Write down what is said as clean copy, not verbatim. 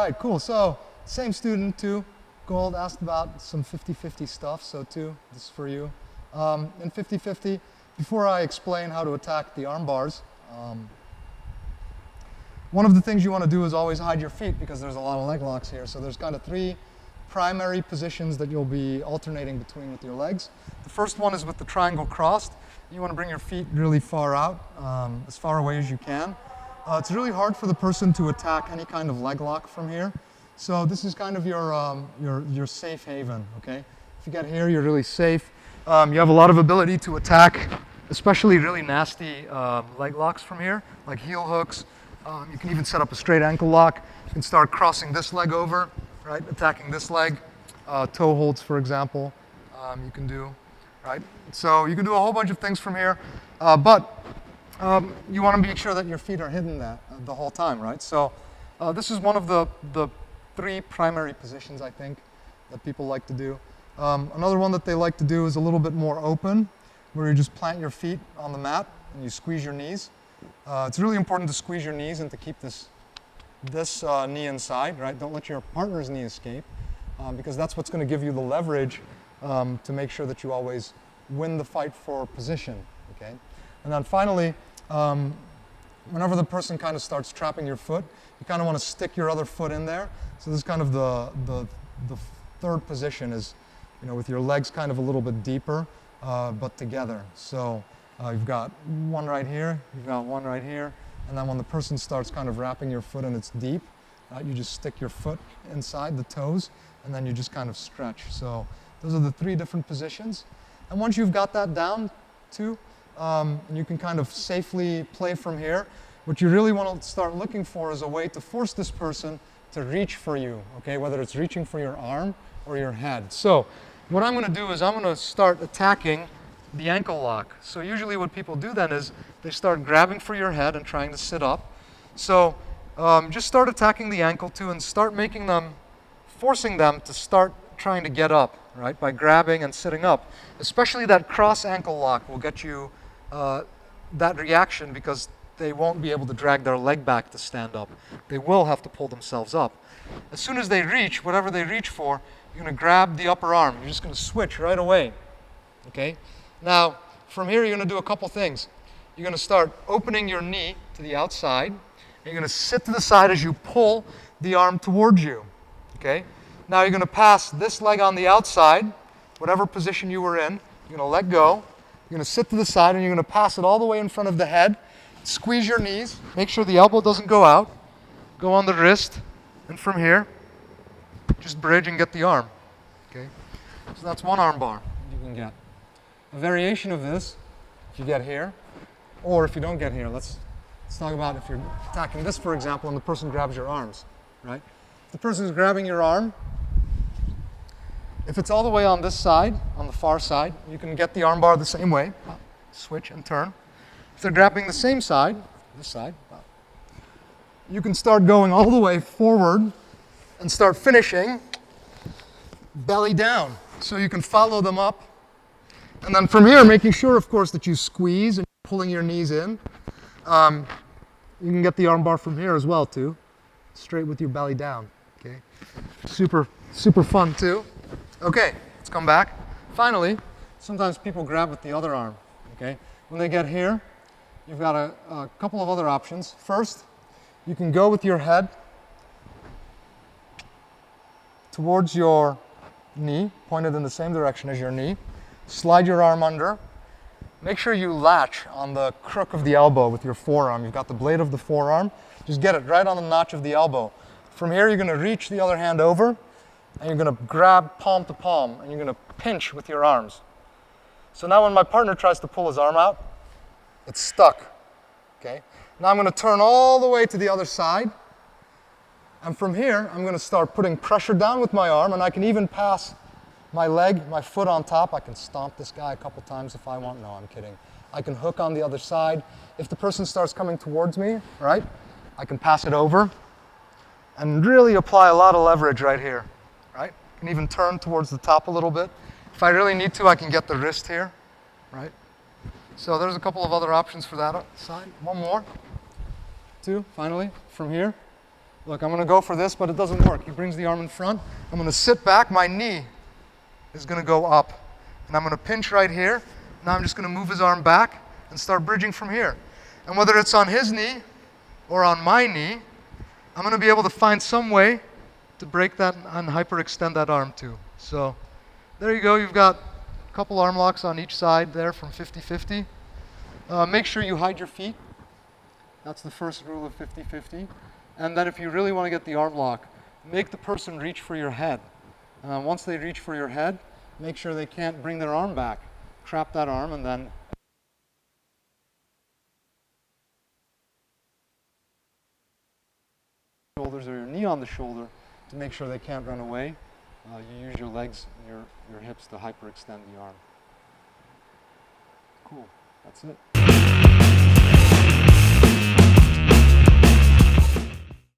right, cool. So, same student, 2. Gold asked about some 50-50 stuff, so 2, this is for you. In 50-50, before I explain how to attack the arm bars, one of the things you want to do is always hide your feet because there's a lot of leg locks here. So there's kind of 3 primary positions that you'll be alternating between with your legs. The first one is with the triangle crossed. You want to bring your feet really far out, as far away as you can. It's really hard for the person to attack any kind of leg lock from here. So this is kind of your safe haven, okay? If you get here, you're really safe. You have a lot of ability to attack, especially really nasty leg locks from here, like heel hooks. You can even set up a straight ankle lock. You can start crossing this leg over, right? Attacking this leg. Toe holds, for example, you can do, right? So you can do a whole bunch of things from here, but you want to make sure that your feet are hidden the whole time, right? So this is one of the 3 primary positions, I think, that people like to do. Another one that they like to do is a little bit more open, where you just plant your feet on the mat and you squeeze your knees. It's really important to squeeze your knees and to keep this knee inside, right? Don't let your partner's knee escape, because that's what's going to give you the leverage to make sure that you always win the fight for position, okay? And then finally, whenever the person kind of starts trapping your foot, you kind of want to stick your other foot in there. So this is kind of the third position is, with your legs kind of a little bit deeper, but together. So you've got one right here, you've got one right here, and then when the person starts kind of wrapping your foot and it's deep, you just stick your foot inside the toes, and then you just kind of stretch. So those are the 3 different positions. And once you've got that down too, and you can kind of safely play from here, what you really want to start looking for is a way to force this person to reach for you, okay? Whether it's reaching for your arm or your head. So what I'm going to do is I'm going to start attacking the ankle lock. So usually what people do then is they start grabbing for your head and trying to sit up. So just start attacking the ankle too and start forcing them to start trying to get up, right? By grabbing and sitting up. Especially that cross ankle lock will get you that reaction because they won't be able to drag their leg back to stand up. They will have to pull themselves up. As soon as they reach, whatever they reach for, you're going to grab the upper arm. You're just going to switch right away, okay? Now, from here, you're going to do a couple things. You're going to start opening your knee to the outside. You're going to sit to the side as you pull the arm towards you, okay? Now you're going to pass this leg on the outside, whatever position you were in. You're going to let go. You're going to sit to the side, and you're going to pass it all the way in front of the head. Squeeze your knees. Make sure the elbow doesn't go out. Go on the wrist. And from here, just bridge and get the arm, okay? So that's one arm bar you can get. A variation of this, if you get here, or if you don't get here, let's talk about if you're attacking this, for example, and the person grabs your arms, right? If the person is grabbing your arm, if it's all the way on this side, on the far side, you can get the arm bar the same way. Switch and turn. If they're grabbing the same side, this side, you can start going all the way forward and start finishing belly down. So you can follow them up. And then from here, making sure, of course, that you squeeze and pulling your knees in. You can get the arm bar from here as well, too. Straight with your belly down, okay? Super, super fun, too. Okay, let's come back. Finally, sometimes people grab with the other arm, okay? When they get here, you've got a couple of other options. First, you can go with your head towards your knee, pointed in the same direction as your knee. Slide your arm under. Make sure you latch on the crook of the elbow with your forearm. You've got the blade of the forearm. Just get it right on the notch of the elbow. From here, you're going to reach the other hand over, and you're going to grab palm to palm, and you're going to pinch with your arms. So now when my partner tries to pull his arm out, it's stuck, okay? Now I'm going to turn all the way to the other side, and from here, I'm going to start putting pressure down with my arm, and I can even pass my leg, my foot on top. I can stomp this guy a couple times if I want. No, I'm kidding. I can hook on the other side. If the person starts coming towards me, right, I can pass it over and really apply a lot of leverage right here, right? I can even turn towards the top a little bit. If I really need to, I can get the wrist here, right? So there's a couple of other options for that side. One more. Two, finally, from here. Look, I'm going to go for this, but it doesn't work. He brings the arm in front. I'm going to sit back. My knee is going to go up. And I'm going to pinch right here. Now I'm just going to move his arm back and start bridging from here. And whether it's on his knee or on my knee, I'm going to be able to find some way to break that and hyperextend that arm too. So there you go. You've got a couple arm locks on each side there from 50-50. Make sure you hide your feet. That's the first rule of 50-50. And then if you really want to get the arm lock, make the person reach for your head. Once they reach for your head, make sure they can't bring their arm back. Trap that arm and then shoulders or your knee on the shoulder to make sure they can't run away. You use your legs and your hips to hyperextend the arm. Cool. That's it.